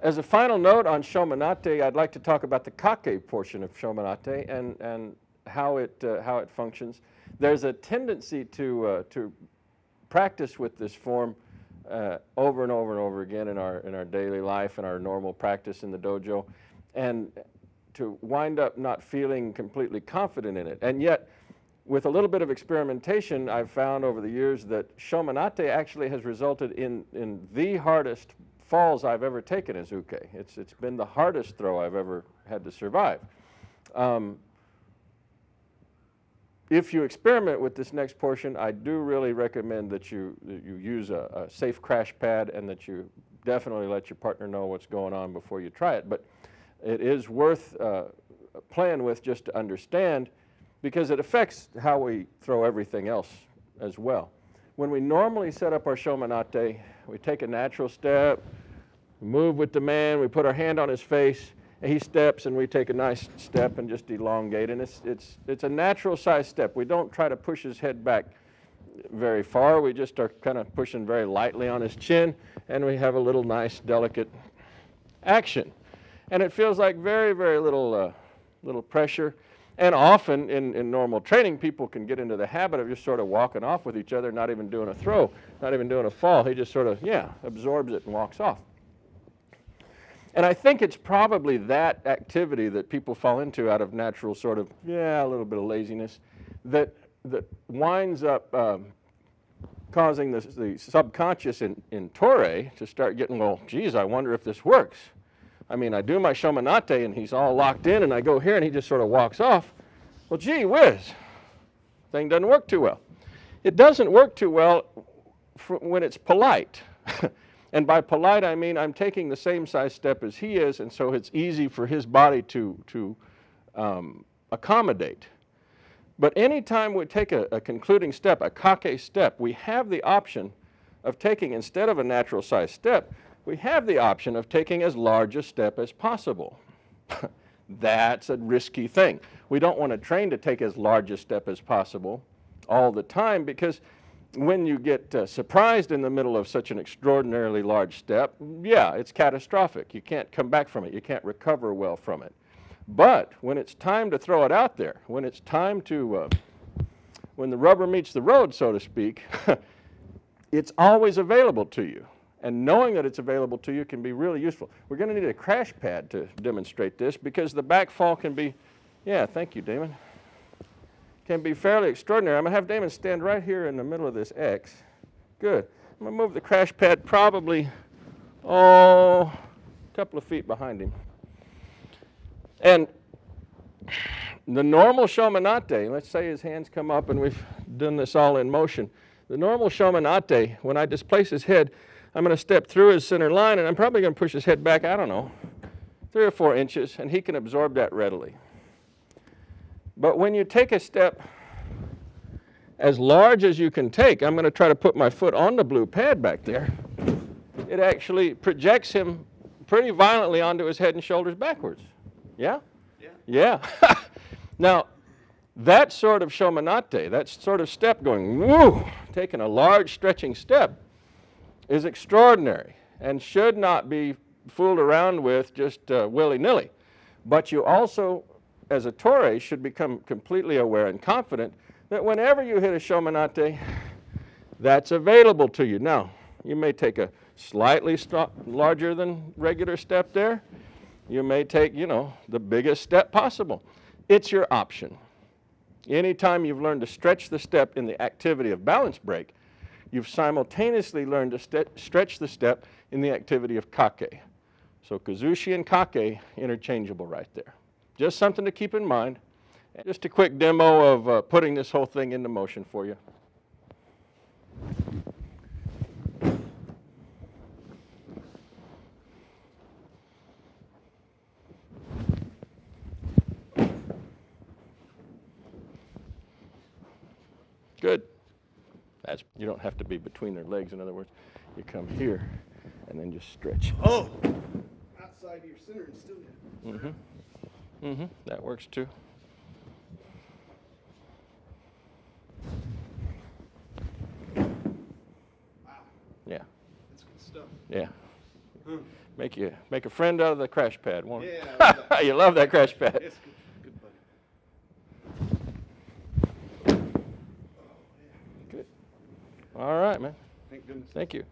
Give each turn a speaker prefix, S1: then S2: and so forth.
S1: As a final note on Shomenate, I'd like to talk about the Kake portion of Shomenate and how it functions. There's a tendency to practice with this form over and over and over again in our daily life and our normal practice in the dojo, and to wind up not feeling completely confident in it. And yet, with a little bit of experimentation, I've found over the years that Shomenate actually has resulted in the hardest falls I've ever taken as uke. It's been the hardest throw I've ever had to survive. If you experiment with this next portion, I do really recommend that you use a safe crash pad and that you definitely let your partner know what's going on before you try it. But it is worth playing with just to understand, because it affects how we throw everything else as well. When we normally set up our Shomenate, we take a natural step, we move with the man, we put our hand on his face, and he steps, and we take a nice step and just elongate. And it's a natural size step. We don't try to push his head back very far. We just are kind of pushing very lightly on his chin, and we have a little nice, delicate action. And it feels like very, very little pressure. And often in normal training, people can get into the habit of just sort of walking off with each other, not even doing a throw, not even doing a fall. He just sort of, absorbs it and walks off. And I think it's probably that activity that people fall into out of natural sort of, a little bit of laziness, that winds up causing the subconscious in Torei to start getting, well, geez, I wonder if this works. I mean, I do my Shomenate and he's all locked in, and I go here and he just sort of walks off. Well, gee whiz, thing doesn't work too well. It doesn't work too well when it's polite. And by polite, I mean I'm taking the same size step as he is, and so it's easy for his body to accommodate. But anytime we take a concluding step, a Kake step, we have the option of taking, instead of a natural size step, we have the option of taking as large a step as possible. That's a risky thing. We don't want to train to take as large a step as possible all the time, because when you get surprised in the middle of such an extraordinarily large step, it's catastrophic. You can't come back from it. You can't recover well from it. But when it's time to throw it out there, when it's time to, when the rubber meets the road, so to speak, it's always available to you. And knowing that it's available to you can be really useful. We're going to need a crash pad to demonstrate this, because the back fall can be, thank you, Damon, can be fairly extraordinary. I'm going to have Damon stand right here in the middle of this X. Good. I'm going to move the crash pad probably, a couple of feet behind him. And the normal Shomenate, let's say his hands come up and we've done this all in motion. The normal Shomenate, when I displace his head, I'm going to step through his center line, and I'm probably going to push his head back, 3 or 4 inches, and he can absorb that readily. But when you take a step as large as you can take, I'm going to try to put my foot on the blue pad back there. It actually projects him pretty violently onto his head and shoulders backwards. Yeah? Yeah. Now, that sort of Shomenate, that sort of step going, woo, taking a large stretching step, is extraordinary and should not be fooled around with just willy-nilly. But you also, as a Torei, should become completely aware and confident that whenever you hit a Shomenate, that's available to you. Now, you may take a slightly larger than regular step there. You may take, the biggest step possible. It's your option. Anytime you've learned to stretch the step in the activity of balance break, you've simultaneously learned to stretch the step in the activity of Kake. So Kazushi and Kake, interchangeable right there. Just something to keep in mind. And just a quick demo of putting this whole thing into motion for you. Good. You don't have to be between their legs, in other words. You come here and then just stretch.
S2: Oh! Outside of your center and still get.
S1: That works too.
S2: Wow.
S1: Yeah.
S2: That's good stuff.
S1: Yeah. Make a friend out of the crash pad, won't it?
S2: Yeah, I love that.
S1: You love that crash pad.
S2: It's good, buddy.
S1: Good. All right, man.
S2: Thank goodness.
S1: Thank you.